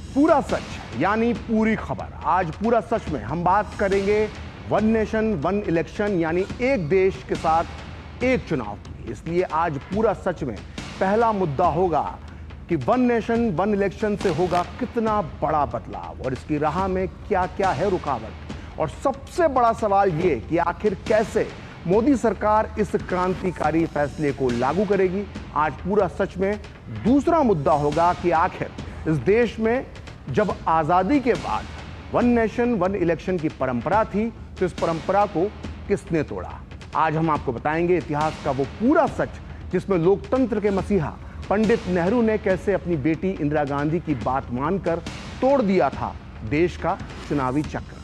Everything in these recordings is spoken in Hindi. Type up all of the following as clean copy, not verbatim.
पूरा सच यानी पूरी खबर। आज पूरा सच में हम बात करेंगे वन नेशन वन इलेक्शन यानी एक देश के साथ एक चुनाव की। इसलिए आज पूरा सच में पहला मुद्दा होगा कि वन नेशन वन इलेक्शन से होगा कितना बड़ा बदलाव और इसकी राह में क्या क्या है रुकावट, और सबसे बड़ा सवाल यह कि आखिर कैसे मोदी सरकार इस क्रांतिकारी फैसले को लागू करेगी। आज पूरा सच में दूसरा मुद्दा होगा कि आखिर इस देश में जब आजादी के बाद वन नेशन वन इलेक्शन की परंपरा थी तो इस परंपरा को किसने तोड़ा। आज हम आपको बताएंगे इतिहास का वो पूरा सच जिसमें लोकतंत्र के मसीहा पंडित नेहरू ने कैसे अपनी बेटी इंदिरा गांधी की बात मानकर तोड़ दिया था देश का चुनावी चक्र।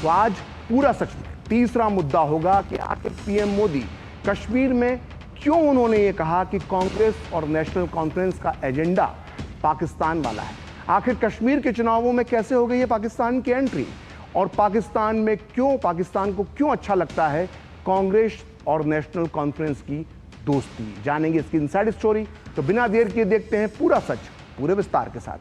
तो आज पूरा सच में तीसरा मुद्दा होगा कि आखिर पीएम मोदी कश्मीर में क्यों उन्होंने ये कहा कि कांग्रेस और नेशनल कॉन्फ्रेंस का एजेंडा पाकिस्तान वाला है। आखिर कश्मीर के चुनावों में कैसे हो गई है पाकिस्तान की एंट्री, और पाकिस्तान में पाकिस्तान को क्यों अच्छा लगता है कांग्रेस और नेशनल कॉन्फ्रेंस की दोस्ती। जानेंगे इसकी इनसाइड स्टोरी। तो बिना देर किए देखते हैं पूरा सच पूरे विस्तार के साथ।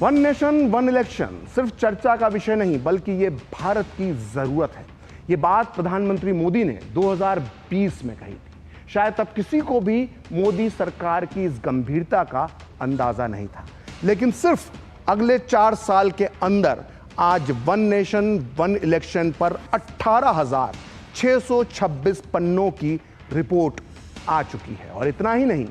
वन नेशन वन इलेक्शन सिर्फ चर्चा का विषय नहीं बल्कि यह भारत की जरूरत है। यह बात प्रधानमंत्री मोदी ने 2020 में कही थी। शायद तब किसी को भी मोदी सरकार की इस गंभीरता का अंदाजा नहीं था, लेकिन सिर्फ अगले 4 साल के अंदर आज वन नेशन वन इलेक्शन पर 18,626 पन्नों की रिपोर्ट आ चुकी है। और इतना ही नहीं,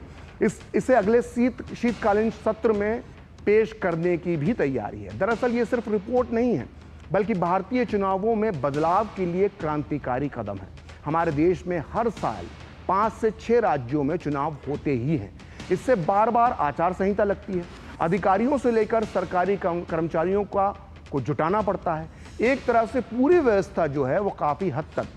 इसे अगले शीतकालीन सत्र में पेश करने की भी तैयारी है। दरअसल ये सिर्फ रिपोर्ट नहीं है बल्कि भारतीय चुनावों में बदलाव के लिए क्रांतिकारी कदम है। हमारे देश में हर साल 5 से 6 राज्यों में चुनाव होते ही हैं। इससे बार बार आचार संहिता लगती है, अधिकारियों से लेकर सरकारी कर्मचारियों को जुटाना पड़ता है। एक तरह से पूरी व्यवस्था जो है वो काफ़ी हद तक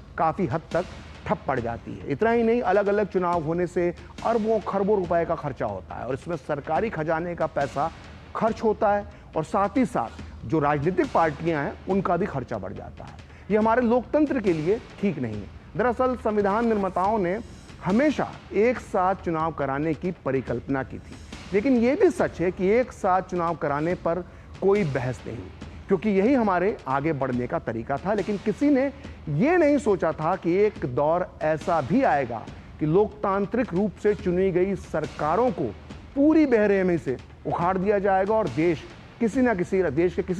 ठप पड़ जाती है। इतना ही नहीं, अलग अलग चुनाव होने से अरबों खरबों रुपए का खर्चा होता है और इसमें सरकारी खजाने का पैसा खर्च होता है और साथ ही साथ जो राजनीतिक पार्टियां हैं उनका भी खर्चा बढ़ जाता है। ये हमारे लोकतंत्र के लिए ठीक नहीं है। दरअसल संविधान निर्माताओं ने हमेशा एक साथ चुनाव कराने की परिकल्पना की थी, लेकिन ये भी सच है कि एक साथ चुनाव कराने पर कोई बहस नहीं, क्योंकि यही हमारे आगे बढ़ने का तरीका था। लेकिन किसी ने ये नहीं सोचा था कि एक दौर ऐसा भी आएगा कि लोकतांत्रिक रूप से चुनी गई सरकारों को पूरी बेरहमी से उखाड़ दिया जाएगा और देश के किसी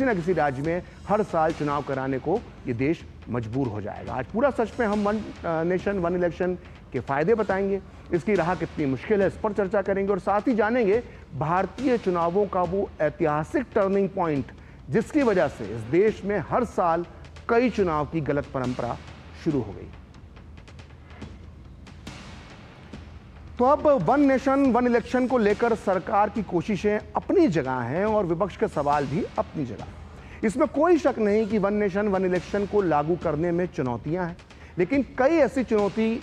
ना किसी राज्य में हर साल चुनाव कराने को ये देश मजबूर हो जाएगा। आज पूरा सच में हम वन नेशन वन इलेक्शन के फायदे बताएंगे, इसकी राह कितनी मुश्किल है इस पर चर्चा करेंगे और साथ ही जानेंगे भारतीय चुनावों का वो ऐतिहासिक टर्निंग पॉइंट जिसकी वजह से इस देश में हर साल कई चुनाव की गलत परंपरा शुरू हो गई। तो अब वन नेशन वन इलेक्शन को लेकर सरकार की कोशिशें अपनी जगह हैं और विपक्ष के सवाल भी अपनी जगह। इसमें कोई शक नहीं कि वन नेशन वन इलेक्शन को लागू करने में चुनौतियां हैं, लेकिन कई ऐसी चुनौती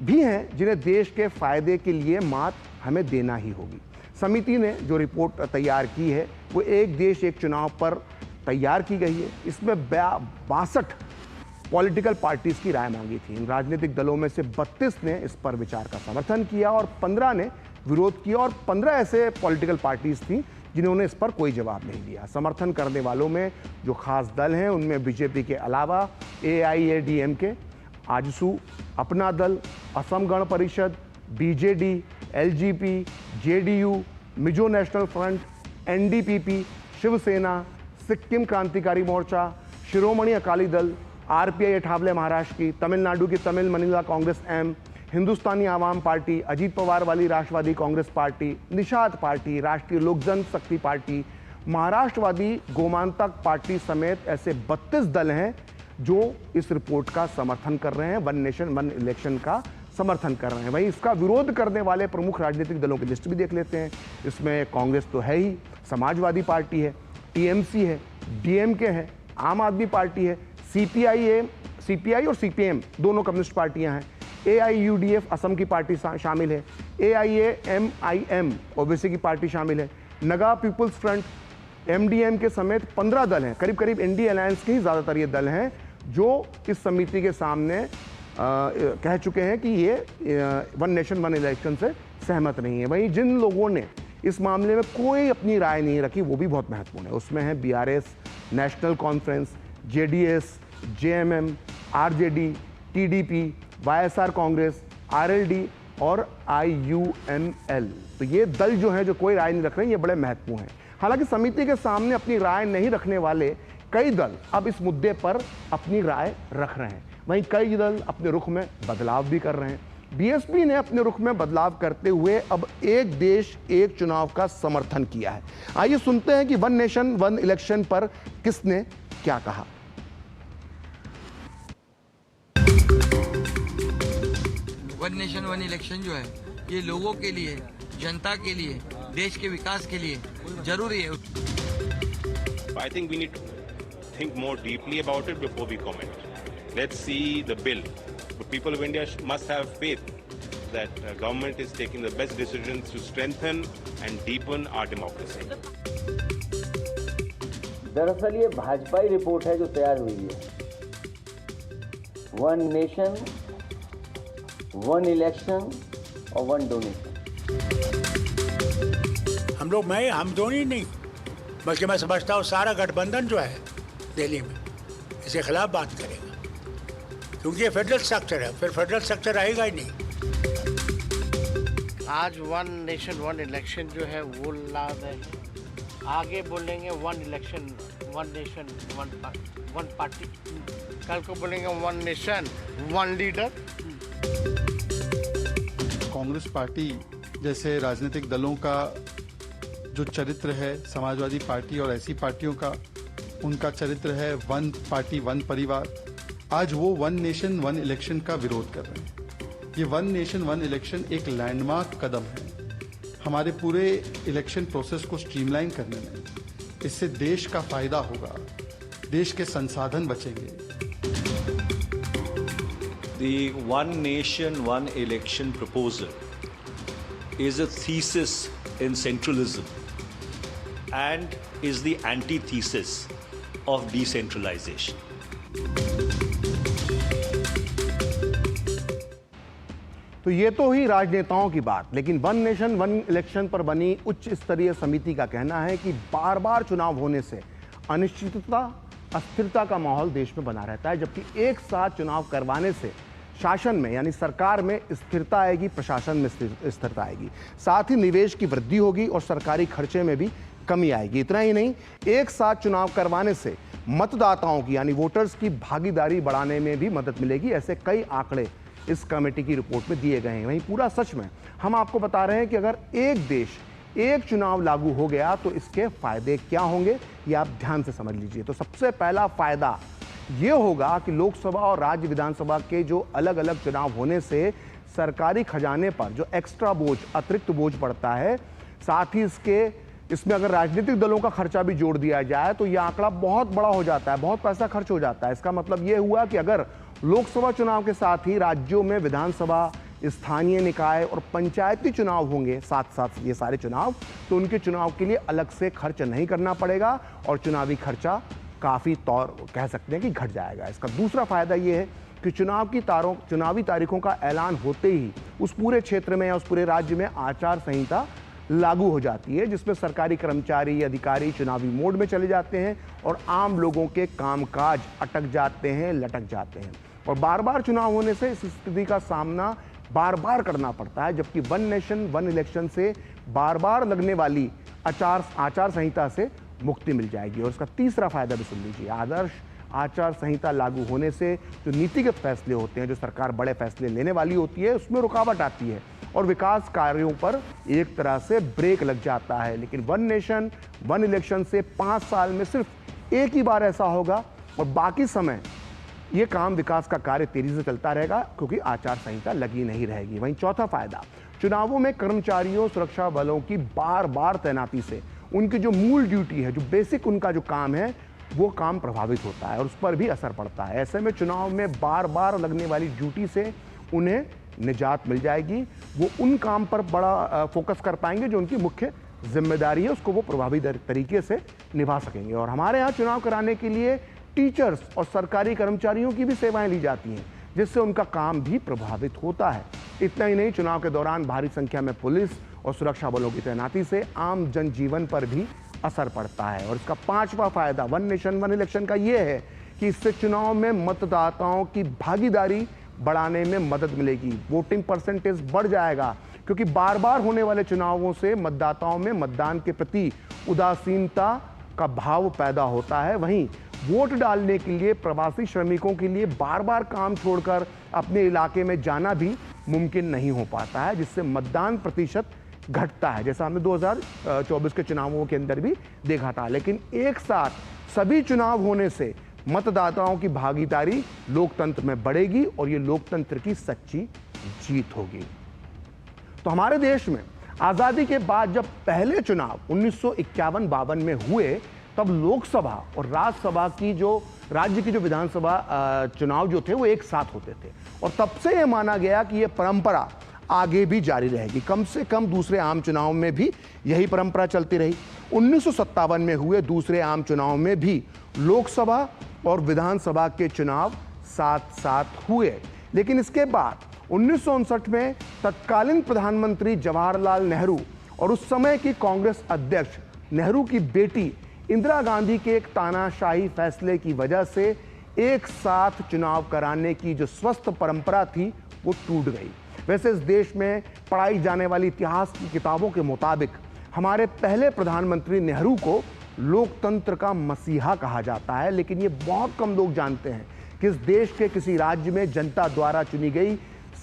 भी हैं जिन्हें देश के फायदे के लिए मात हमें देना ही होगी। समिति ने जो रिपोर्ट तैयार की है वो एक देश एक चुनाव पर तैयार की गई है। इसमें 62 पॉलिटिकल पार्टीज की राय मांगी थी। इन राजनीतिक दलों में से 32 ने इस पर विचार का समर्थन किया और 15 ने विरोध किया और 15 ऐसे पॉलिटिकल पार्टीज थी जिन्होंने इस पर कोई जवाब नहीं दिया। समर्थन करने वालों में जो खास दल हैं उनमें बीजेपी के अलावा AIADMK, आजसू, अपना दल, Assam Gana Parishad, BJD, LGP, JDU, Mizo national front, NDPP, Shiv Sena, Sikkim Krantikari Morcha, Shiromani Akali Dal, RPI Athawale Maharashtra की, तमिलनाडु की तमिल महिला कांग्रेस M, हिंदुस्तानी आवाम पार्टी, अजीत पवार वाली राष्ट्रवादी कांग्रेस पार्टी, निषाद पार्टी, राष्ट्रीय लोक जनशक्ति पार्टी, महाराष्ट्रवादी गोमांतक पार्टी समेत ऐसे 32 दल हैं जो इस रिपोर्ट का समर्थन कर रहे हैं, वन नेशन वन इलेक्शन का समर्थन कर रहे हैं। वहीं इसका विरोध करने वाले प्रमुख राजनीतिक दलों की लिस्ट भी देख लेते हैं। इसमें कांग्रेस तो है ही, समाजवादी पार्टी है, TMC है, DMK है, आम आदमी पार्टी है, CPI और CPM दोनों कम्युनिस्ट पार्टियां हैं, AIUDF असम की पार्टी शामिल है, AIAMIM ओबीसी की पार्टी शामिल है, नगा पीपुल्स फ्रंट, MDM के समेत 15 दल हैं। करीब करीब इंडिया अलायंस के ही ज़्यादातर ये दल हैं जो इस समिति के सामने कह चुके हैं कि ये वन नेशन वन इलेक्शन से सहमत नहीं है। वहीं जिन लोगों ने इस मामले में कोई अपनी राय नहीं रखी, वो भी बहुत महत्वपूर्ण है। उसमें है BRS, national conference, JDS, JMM, RJD, TDP, YSR Congress, RLD और आईयूएमएल। तो ये दल जो है जो कोई राय नहीं रख रहे हैं, ये बड़े महत्वपूर्ण हैं। हालांकि समिति के सामने अपनी राय नहीं रखने वाले कई दल अब इस मुद्दे पर अपनी राय रख रहे हैं। वहीं कई दल अपने रुख में बदलाव भी कर रहे हैं। बीएसपी ने अपने रुख में बदलाव करते हुए अब एक देश एक चुनाव का समर्थन किया है। आइए सुनते हैं कि वन नेशन वन इलेक्शन पर किसने क्या कहा। वन नेशन वन इलेक्शन जो है ये लोगों के लिए, जनता के लिए, देश के विकास के लिए जरूरी है। I think we need to think more deeply about it before we comment. Let's see the bill. But people of India must have faith that government is taking the best decisions to strengthen and deepen our democracy. दरअसल ये भाजपाई रिपोर्ट है जो तैयार हुई है। वन नेशन, वन इलेक्शन और वन डोनेशन। हम लोग हम दोनों ही नहीं, बल्कि मैं समझता हूँ सारा गठबंधन जो है दिल्ली में इसके खिलाफ बात करेगा, क्योंकि ये फेडरल स्ट्रक्चर है, फिर फेडरल स्ट्रक्चर रहेगा ही नहीं। आज वन नेशन वन इलेक्शन जो है वो ला रहे हैं, आगे बोलेंगे one election one nation one party, कल को बोलेंगे one nation one leader. Congress party जैसे राजनीतिक दलों का जो चरित्र है, समाजवादी पार्टी और ऐसी पार्टियों का उनका चरित्र है वन पार्टी वन परिवार, आज वो वन नेशन वन इलेक्शन का विरोध कर रहे हैं। ये वन नेशन वन इलेक्शन एक लैंडमार्क कदम है हमारे पूरे इलेक्शन प्रोसेस को स्ट्रीमलाइन करने में। इससे देश का फायदा होगा, देश के संसाधन बचेंगे। The one nation, one election proposal is a thesis in centralism and is the antithesis of decentralization. तो ये तो ही राजनेताओं की बात, लेकिन वन नेशन वन इलेक्शन पर बनी उच्च स्तरीय समिति का कहना है कि बार बार चुनाव होने से अनिश्चितता, अस्थिरता का माहौल देश में बना रहता है, जबकि एक साथ चुनाव करवाने से शासन में यानी सरकार में स्थिरता आएगी, प्रशासन में स्थिरता आएगी, साथ ही निवेश की वृद्धि होगी और सरकारी खर्चे में भी कमी आएगी। इतना ही नहीं, एक साथ चुनाव करवाने से मतदाताओं की यानी वोटर्स की भागीदारी बढ़ाने में भी मदद मिलेगी। ऐसे कई आंकड़े इस कमेटी की रिपोर्ट में दिए गए हैं। वहीं पूरा सच में हम आपको बता रहे हैं कि अगर एक देश एक चुनाव लागू हो गया तो इसके फायदे क्या होंगे, ये आप ध्यान से समझ लीजिए। तो सबसे पहला फायदा ये होगा कि लोकसभा और राज्य विधानसभा के जो अलग अलग चुनाव होने से सरकारी खजाने पर जो एक्स्ट्रा बोझ, अतिरिक्त बोझ पड़ता है, साथ ही इसमें अगर राजनीतिक दलों का खर्चा भी जोड़ दिया जाए तो यह आंकड़ा बहुत बड़ा हो जाता है, बहुत पैसा खर्च हो जाता है। इसका मतलब यह हुआ कि अगर लोकसभा चुनाव के साथ ही राज्यों में विधानसभा, स्थानीय निकाय और पंचायती चुनाव होंगे साथ साथ ये सारे चुनाव, तो उनके चुनाव के लिए अलग से खर्च नहीं करना पड़ेगा और चुनावी खर्चा काफ़ी तौर कह सकते हैं कि घट जाएगा। इसका दूसरा फायदा ये है कि चुनावी तारीखों का ऐलान होते ही उस पूरे क्षेत्र में या उस पूरे राज्य में आचार संहिता लागू हो जाती है, जिसमें सरकारी कर्मचारी, अधिकारी चुनावी मोड में चले जाते हैं और आम लोगों के कामकाज अटक जाते हैं, लटक जाते हैं। और बार बार चुनाव होने से इस स्थिति का सामना बार बार करना पड़ता है, जबकि वन नेशन वन इलेक्शन से बार बार लगने वाली आचार संहिता से मुक्ति मिल जाएगी। और इसका तीसरा फायदा भी सुन लीजिए। आदर्श आचार संहिता लागू होने से जो नीतिगत फैसले होते हैं, जो सरकार बड़े फैसले लेने वाली होती है, उसमें रुकावट आती है और विकास कार्यों पर एक तरह से ब्रेक लग जाता है। लेकिन वन नेशन वन इलेक्शन से 5 साल में सिर्फ एक ही बार ऐसा होगा और बाकी समय ये काम, विकास का कार्य तेजी से चलता रहेगा, क्योंकि आचार संहिता लगी नहीं रहेगी। वहीं चौथा फायदा, चुनावों में कर्मचारियों, सुरक्षा बलों की बार बार तैनाती से उनकी जो मूल ड्यूटी है, जो बेसिक उनका जो काम है, वो काम प्रभावित होता है और उस पर भी असर पड़ता है। ऐसे में चुनाव में बार बार लगने वाली ड्यूटी से उन्हें निजात मिल जाएगी। वो उन काम पर बड़ा फोकस कर पाएंगे जो उनकी मुख्य जिम्मेदारी है, उसको वो प्रभावी तरीके से निभा सकेंगे। और हमारे यहाँ चुनाव कराने के लिए टीचर्स और सरकारी कर्मचारियों की भी सेवाएं ली जाती हैं, जिससे उनका काम भी प्रभावित होता है। इतना ही नहीं, चुनाव के दौरान भारी संख्या में पुलिस और सुरक्षा बलों की तैनाती से आम जनजीवन पर भी असर पड़ता है। और इसका पांचवा फायदा वन नेशन वन इलेक्शन का यह है कि इससे चुनाव में मतदाताओं की भागीदारी बढ़ाने में मदद मिलेगी। वोटिंग परसेंटेज बढ़ जाएगा, क्योंकि बार बार होने वाले चुनावों से मतदाताओं में मतदान के प्रति उदासीनता का भाव पैदा होता है। वहीं वोट डालने के लिए प्रवासी श्रमिकों के लिए बार बार काम छोड़कर अपने इलाके में जाना भी मुमकिन नहीं हो पाता है, जिससे मतदान प्रतिशत घटता है, जैसा हमने 2024 के चुनावों के अंदर भी देखा था। लेकिन एक साथ सभी चुनाव होने से मतदाताओं की भागीदारी लोकतंत्र में बढ़ेगी और ये लोकतंत्र की सच्ची जीत होगी। तो हमारे देश में आज़ादी के बाद जब पहले चुनाव 1951-52 में हुए, तब लोकसभा और राज्यसभा की जो राज्य की जो विधानसभा चुनाव जो थे वो एक साथ होते थे, और तब से ये माना गया कि ये परंपरा आगे भी जारी रहेगी। कम से कम दूसरे आम चुनाव में भी यही परंपरा चलती रही। 1957 में हुए दूसरे आम चुनाव में भी लोकसभा और विधानसभा के चुनाव साथ साथ हुए। लेकिन इसके बाद 1959 में तत्कालीन प्रधानमंत्री जवाहरलाल नेहरू और उस समय की कांग्रेस अध्यक्ष नेहरू की बेटी इंदिरा गांधी के एक तानाशाही फैसले की वजह से एक साथ चुनाव कराने की जो स्वस्थ परंपरा थी वो टूट गई। वैसे इस देश में पढ़ाई जाने वाली इतिहास की किताबों के मुताबिक हमारे पहले प्रधानमंत्री नेहरू को लोकतंत्र का मसीहा कहा जाता है, लेकिन ये बहुत कम लोग जानते हैं कि इस देश के किसी राज्य में जनता द्वारा चुनी गई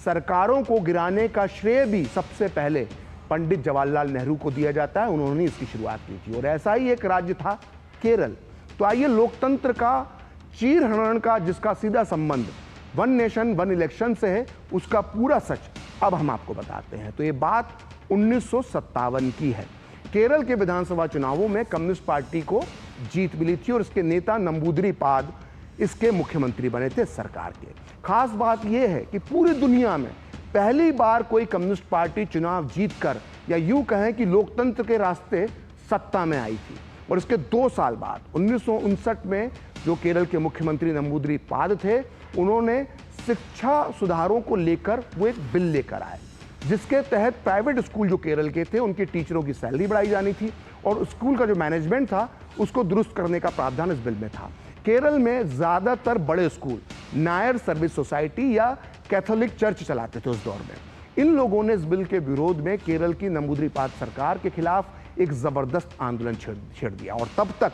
सरकारों को गिराने का श्रेय भी सबसे पहले पंडित जवाहरलाल नेहरू को दिया जाता है। उन्होंने इसकी शुरुआत की थी, और ऐसा ही एक राज्य था केरल। तो आइए लोकतंत्र का चीर हरण का जिसका सीधा संबंध वन नेशन वन इलेक्शन से है, उसका पूरा सच अब हम आपको बताते हैं। तो ये बात 1957 की है। केरल के विधानसभा चुनावों में कम्युनिस्ट पार्टी को जीत मिली थी और इसके नेता नंबूदरी-पाद इसके मुख्यमंत्री बने थे सरकार के। खास बात यह है कि पूरी दुनिया में पहली बार कोई कम्युनिस्ट पार्टी चुनाव जीतकर, या यूं कहें कि लोकतंत्र के रास्ते सत्ता में आई थी। और इसके 2 साल बाद 1959 में जो केरल के मुख्यमंत्री नंबूदरी-पाद थे, उन्होंने शिक्षा सुधारों को लेकर वो एक बिल लेकर आए, जिसके तहत प्राइवेट स्कूल जो केरल के थे उनके टीचरों की सैलरी बढ़ाई जानी थी और स्कूल का जो मैनेजमेंट था उसको दुरुस्त करने का प्रावधान इस बिल में था। केरल में ज़्यादातर बड़े स्कूल नायर सर्विस सोसाइटी या कैथोलिक चर्च चलाते थे उस दौर में। इन लोगों ने इस बिल के विरोध में केरल की नंबूदरी-पाद सरकार के खिलाफ एक ज़बरदस्त आंदोलन छेड़ दिया, और तब तक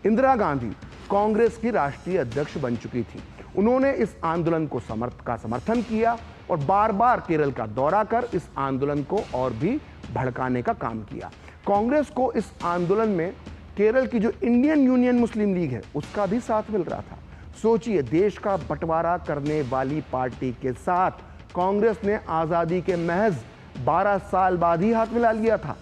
इंदिरा गांधी कांग्रेस की राष्ट्रीय अध्यक्ष बन चुकी थी। उन्होंने इस आंदोलन को समर्थन किया और बार बार केरल का दौरा कर इस आंदोलन को और भी भड़काने का काम किया। कांग्रेस को इस आंदोलन में केरल की जो इंडियन यूनियन मुस्लिम लीग है उसका भी साथ मिल रहा था। सोचिए, देश का बंटवारा करने वाली पार्टी के साथ कांग्रेस ने आज़ादी के महज 12 साल बाद ही हाथ मिला लिया था।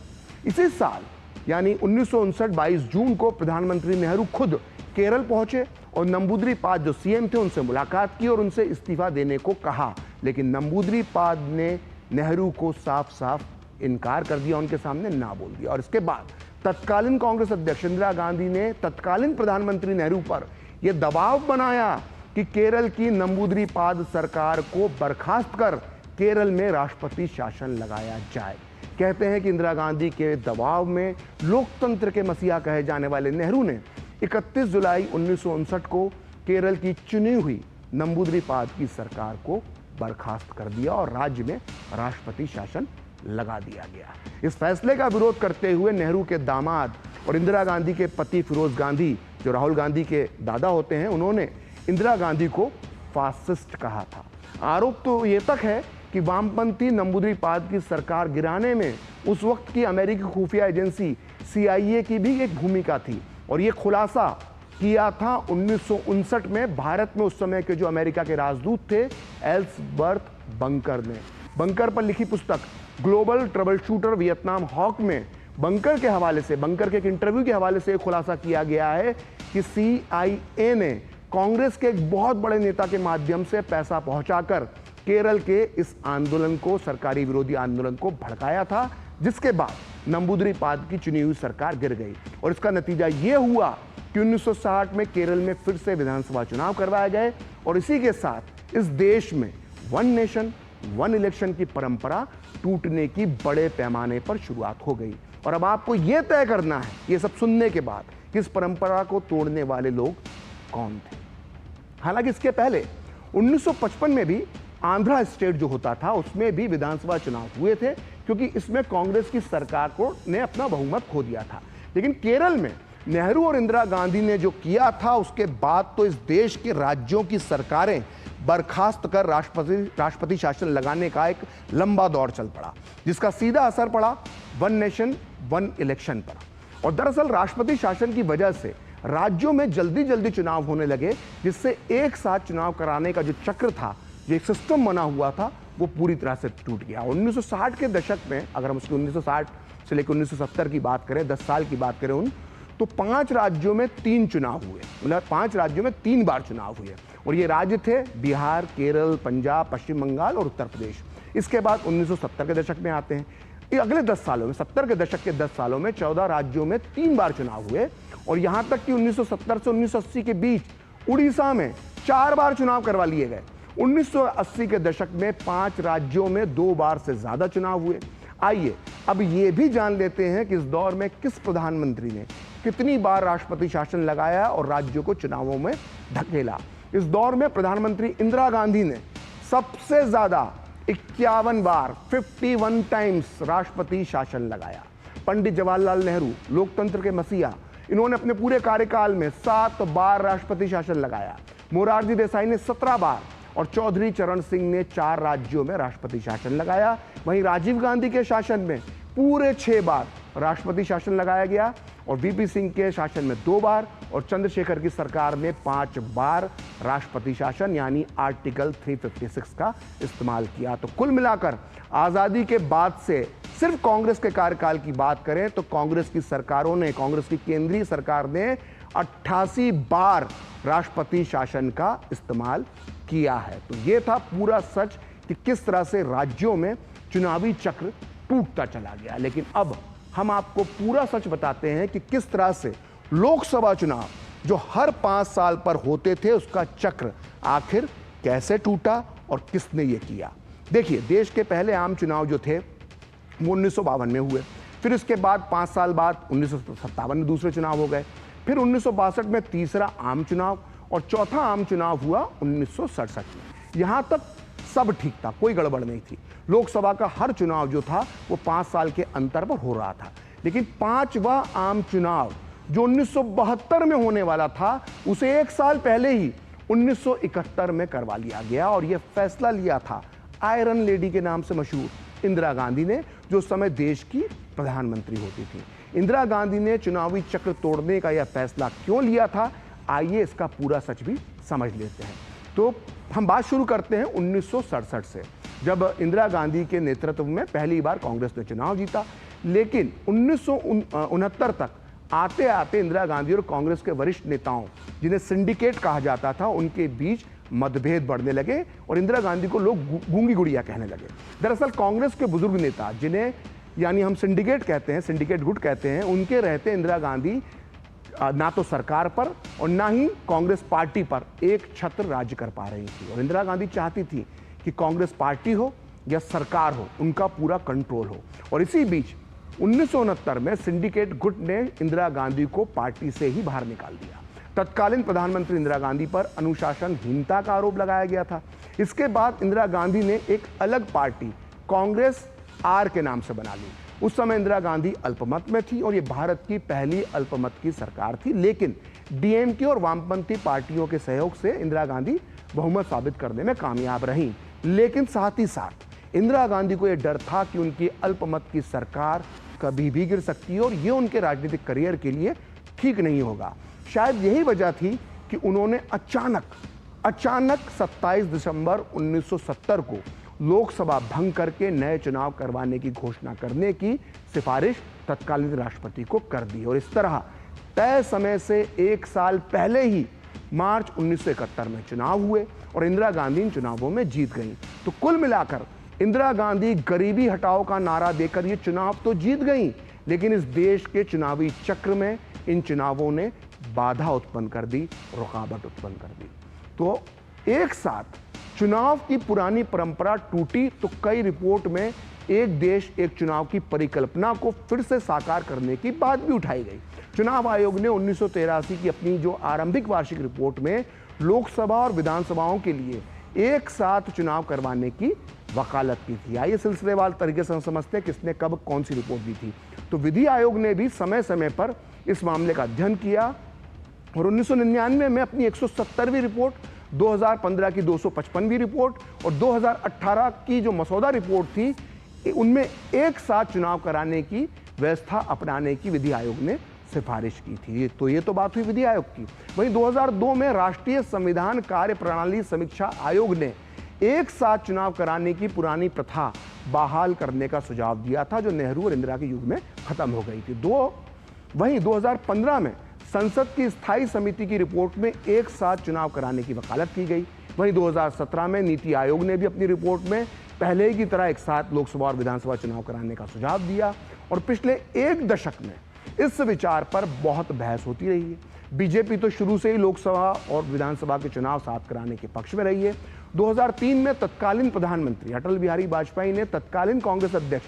इसी साल यानी 1959 22 जून को प्रधानमंत्री नेहरू खुद केरल पहुंचे और नंबूदरी-पाद जो सीएम थे उनसे मुलाकात की और उनसे इस्तीफा देने को कहा, लेकिन नंबूदरी-पाद ने नेहरू को साफ साफ इनकार कर दिया, उनके सामने ना बोल दिया। और इसके बाद तत्कालीन कांग्रेस अध्यक्ष इंदिरा गांधी ने तत्कालीन प्रधानमंत्री नेहरू पर यह दबाव बनाया कि केरल की नंबूदरी-पाद सरकार को बर्खास्त कर केरल में राष्ट्रपति शासन लगाया जाए। कहते हैं कि इंदिरा गांधी के दबाव में लोकतंत्र के मसीहा कहे जाने वाले नेहरू ने 31 जुलाई 1959 को केरल की चुनी हुई नंबूदरी-पाद की सरकार को बर्खास्त कर दिया और राज्य में राष्ट्रपति शासन लगा दिया गया। इस फैसले का विरोध करते हुए नेहरू के दामाद और इंदिरा गांधी के पति फिरोज गांधी, जो राहुल गांधी के दादा होते हैं, उन्होंने इंदिरा गांधी को फासिस्ट कहा था। आरोप तो ये तक है कि वामपंथी नंबूदरी-पाद की सरकार गिराने में उस वक्त की अमेरिकी खुफिया एजेंसी CIA की भी एक भूमिका थी, और ये खुलासा किया था 1959 में भारत में उस समय के जो अमेरिका के राजदूत थे एल्सबर्ट बंकर ने। बंकर पर लिखी पुस्तक global troubleshooter Vietnam hawk में बंकर के हवाले से, बंकर के एक इंटरव्यू के हवाले से खुलासा किया गया है कि CIA ने कांग्रेस के एक बहुत बड़े नेता के माध्यम से पैसा पहुंचाकर केरल के इस आंदोलन को, सरकारी विरोधी आंदोलन को भड़काया था, जिसके बाद नंबूदरी-पाद की चुनी हुई सरकार गिर गई। और इसका नतीजा ये हुआ कि 1960 में केरल में फिर से विधानसभा चुनाव करवाए गए और इसी के साथ इस देश में वन नेशन वन इलेक्शन की परंपरा टूटने की बड़े पैमाने पर शुरुआत हो गई। और अब आपको यह तय करना है, ये सब सुनने के बाद, कि इस परंपरा को तोड़ने वाले लोग कौन थे। हालांकि इसके पहले 1955 में भी आंध्रा स्टेट जो होता था उसमें भी विधानसभा चुनाव हुए थे, क्योंकि इसमें कांग्रेस की सरकार को ने अपना बहुमत खो दिया था। लेकिन केरल में नेहरू और इंदिरा गांधी ने जो किया था, उसके बाद तो इस देश के राज्यों की सरकारें बर्खास्त कर राष्ट्रपति शासन लगाने का एक लंबा दौर चल पड़ा, जिसका सीधा असर पड़ा वन नेशन वन इलेक्शन पर। और दरअसल राष्ट्रपति शासन की वजह से राज्यों में जल्दी जल्दी चुनाव होने लगे, जिससे एक साथ चुनाव कराने का जो चक्र था, जो एक सिस्टम बना हुआ था, वो पूरी तरह से टूट गया। 1960 के दशक में, अगर हम उसकी 1960 से लेकर 1970 की बात करें, 10 साल की बात करें तो 5 राज्यों में 3 चुनाव हुए, मतलब 5 राज्यों में 3 बार चुनाव हुए। और ये राज्य थे बिहार, केरल, पंजाब, पश्चिम बंगाल और उत्तर प्रदेश। इसके बाद 1970 के दशक में आते हैं। ये अगले 10 सालों में, 70 के दशक के 10 सालों में 14 राज्यों में 3 बार चुनाव हुए। और यहां तक कि 1970 से 1980 के बीच उड़ीसा में 4 बार चुनाव करवा लिए गए। 1980 के दशक में 5 राज्यों में 2 बार से ज्यादा चुनाव हुए। आइए अब ये भी जान लेते हैं कि इस दौर में किस प्रधानमंत्री ने कितनी बार राष्ट्रपति शासन लगाया और राज्यों को चुनावों में धकेला। इस दौर में प्रधानमंत्री इंदिरा गांधी ने सबसे ज्यादा 51 बार 51 टाइम्स राष्ट्रपति शासन लगाया। पंडित जवाहरलाल नेहरू लोकतंत्र के मसीहा, इन्होंने अपने पूरे कार्यकाल में 7 बार राष्ट्रपति शासन लगाया। मोरारजी देसाई ने 17 बार और चौधरी चरण सिंह ने 4 राज्यों में राष्ट्रपति शासन लगाया। वहीं राजीव गांधी के शासन में पूरे 6 बार राष्ट्रपति शासन लगाया गया और वीपी सिंह के शासन में 2 बार और चंद्रशेखर की सरकार में 5 बार राष्ट्रपति शासन यानी आर्टिकल 356 का इस्तेमाल किया। तो कुल मिलाकर आज़ादी के बाद से सिर्फ कांग्रेस के कार्यकाल की बात करें तो कांग्रेस की सरकारों ने, कांग्रेस की केंद्रीय सरकार ने 88 बार राष्ट्रपति शासन का इस्तेमाल किया है। तो ये था पूरा सच कि किस तरह से राज्यों में चुनावी चक्र टूटता चला गया। लेकिन अब हम आपको पूरा सच बताते हैं कि किस तरह से लोकसभा चुनाव जो हर 5 साल पर होते थे, उसका चक्र आखिर कैसे टूटा और किसने ये किया। देखिए, देश के पहले आम चुनाव जो थे वो 1952 में हुए। फिर इसके बाद 5 साल बाद 1957 में दूसरे चुनाव हो गए। फिर 1962 में तीसरा आम चुनाव और चौथा आम चुनाव हुआ 1967 में। यहां तक सब ठीक था, कोई गड़बड़ नहीं थी। लोकसभा का हर चुनाव जो था वो 5 साल के अंतर पर हो रहा था। लेकिन 5वां आम चुनाव जो 1972 में होने वाला था, उसे 1 साल पहले ही 1971 में करवा लिया गया। और यह फैसला लिया था आयरन लेडी के नाम से मशहूर इंदिरा गांधी ने, जो उस समय देश की प्रधानमंत्री होती थी। इंदिरा गांधी ने चुनावी चक्र तोड़ने का यह फैसला क्यों लिया था, आइए इसका पूरा सच भी समझ लेते हैं। तो हम बात शुरू करते हैं 1967 से, जब इंदिरा गांधी के नेतृत्व में पहली बार कांग्रेस ने चुनाव जीता। लेकिन 1969 तक आते आते इंदिरा गांधी और कांग्रेस के वरिष्ठ नेताओं, जिन्हें सिंडिकेट कहा जाता था, उनके बीच मतभेद बढ़ने लगे और इंदिरा गांधी को लोग गूंगी गुड़िया कहने लगे। दरअसल कांग्रेस के बुजुर्ग नेता, जिन्हें यानी हम सिंडिकेट कहते हैं, सिंडिकेट गुट कहते हैं, उनके रहते इंदिरा गांधी ना तो सरकार पर और ना ही कांग्रेस पार्टी पर एक छत्र राज्य कर पा रही थी। और इंदिरा गांधी चाहती थी कि कांग्रेस पार्टी हो या सरकार हो, उनका पूरा कंट्रोल हो। और इसी बीच 1969 में सिंडिकेट गुट ने इंदिरा गांधी को पार्टी से ही बाहर निकाल दिया। तत्कालीन प्रधानमंत्री इंदिरा गांधी पर अनुशासनहीनता का आरोप लगाया गया था। इसके बाद इंदिरा गांधी ने एक अलग पार्टी कांग्रेस आर के नाम से बना ली। उस समय इंदिरा गांधी अल्पमत में थी और ये भारत की पहली अल्पमत की सरकार थी। लेकिन डीएमके और वामपंथी पार्टियों के सहयोग से इंदिरा गांधी बहुमत साबित करने में कामयाब रहीं। लेकिन साथ ही साथ इंदिरा गांधी को यह डर था कि उनकी अल्पमत की सरकार कभी भी गिर सकती है और ये उनके राजनीतिक करियर के लिए ठीक नहीं होगा। शायद यही वजह थी कि उन्होंने अचानक 27 दिसंबर 1970 को लोकसभा भंग करके नए चुनाव करवाने की घोषणा करने की सिफारिश तत्कालीन राष्ट्रपति को कर दी। और इस तरह तय समय से 1 साल पहले ही मार्च 1971 में चुनाव हुए और इंदिरा गांधी इन चुनावों में जीत गईं। तो कुल मिलाकर इंदिरा गांधी गरीबी हटाओ का नारा देकर ये चुनाव तो जीत गईं, लेकिन इस देश के चुनावी चक्र में इन चुनावों ने बाधा उत्पन्न कर दी, रुकावट उत्पन्न कर दी। तो एक साथ चुनाव की पुरानी परंपरा टूटी तो कई रिपोर्ट में एक देश एक चुनाव की परिकल्पना को फिर से साकार करने की बात भी उठाई गई। चुनाव आयोग ने 1983 की अपनी जो आरंभिक वार्षिक रिपोर्ट में लोकसभा और विधानसभाओं के लिए एक साथ चुनाव करवाने की वकालत की थी। आइए सिलसिलेवार तरीके से हम समझते हैं किसने कब कौन सी रिपोर्ट दी थी। तो विधि आयोग ने भी समय समय पर इस मामले का अध्ययन किया और 1999 में अपनी 170वीं रिपोर्ट, 2015 की 255वीं रिपोर्ट और 2018 की जो मसौदा रिपोर्ट थी उनमें एक साथ चुनाव कराने की व्यवस्था अपनाने की विधि आयोग ने सिफारिश की थी। तो ये तो बात हुई विधि आयोग की। वहीं 2002 में राष्ट्रीय संविधान कार्य प्रणाली समीक्षा आयोग ने एक साथ चुनाव कराने की पुरानी प्रथा बहाल करने का सुझाव दिया था, जो नेहरू और इंदिरा के युग में खत्म हो गई थी। वहीं 2015 में संसद की स्थायी समिति की रिपोर्ट में एक साथ चुनाव कराने की वकालत की गई। वहीं 2017 में नीति आयोग ने भी अपनी रिपोर्ट में पहले ही की तरह एक साथ लोकसभा और विधानसभा चुनाव कराने का सुझाव दिया और पिछले एक दशक में इस विचार पर बहुत बहस होती रही है। बीजेपी तो शुरू से ही लोकसभा और विधानसभा के चुनाव साथ कराने के पक्ष में रही है। 2003 में तत्कालीन प्रधानमंत्री अटल बिहारी वाजपेयी ने तत्कालीन कांग्रेस अध्यक्ष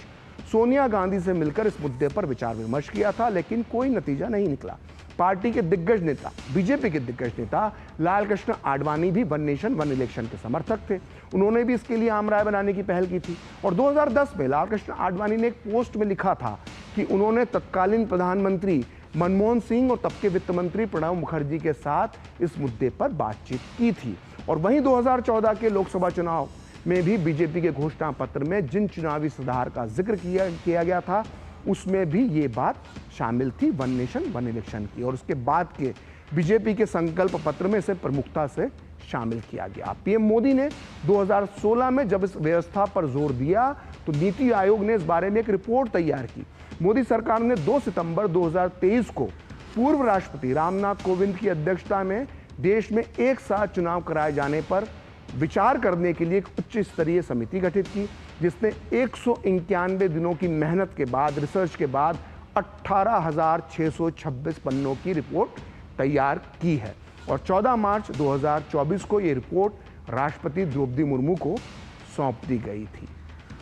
सोनिया गांधी से मिलकर इस मुद्दे पर विचार विमर्श किया था, लेकिन कोई नतीजा नहीं निकला। पार्टी के दिग्गज नेता, बीजेपी के दिग्गज नेता लाल कृष्ण आडवाणी भी वन नेशन वन इलेक्शन के समर्थक थे। उन्होंने भी इसके लिए आम राय बनाने की पहल की थी और 2010 में लाल कृष्ण आडवाणी ने एक पोस्ट में लिखा था कि उन्होंने तत्कालीन प्रधानमंत्री मनमोहन सिंह और तब के वित्त मंत्री प्रणब मुखर्जी के साथ इस मुद्दे पर बातचीत की थी। और वहीं 2014 के लोकसभा चुनाव में भी बीजेपी के घोषणा पत्र में जिन चुनावी सुधार का जिक्र किया गया था उसमें भी ये बात शामिल थी, वन नेशन वन इलेक्शन की। और उसके बाद के बीजेपी के संकल्प पत्र में इसे प्रमुखता से शामिल किया गया। पीएम मोदी ने 2016 में जब इस व्यवस्था पर जोर दिया तो नीति आयोग ने इस बारे में एक रिपोर्ट तैयार की। मोदी सरकार ने 2 सितंबर 2023 को पूर्व राष्ट्रपति रामनाथ कोविंद की अध्यक्षता में देश में एक साथ चुनाव कराए जाने पर विचार करने के लिए एक उच्च स्तरीय समिति गठित की, जिसने 191 दिनों की मेहनत के बाद, रिसर्च के बाद 18,626 पन्नों की रिपोर्ट तैयार की है और 14 मार्च 2024 को ये रिपोर्ट राष्ट्रपति द्रौपदी मुर्मू को सौंप दी गई थी।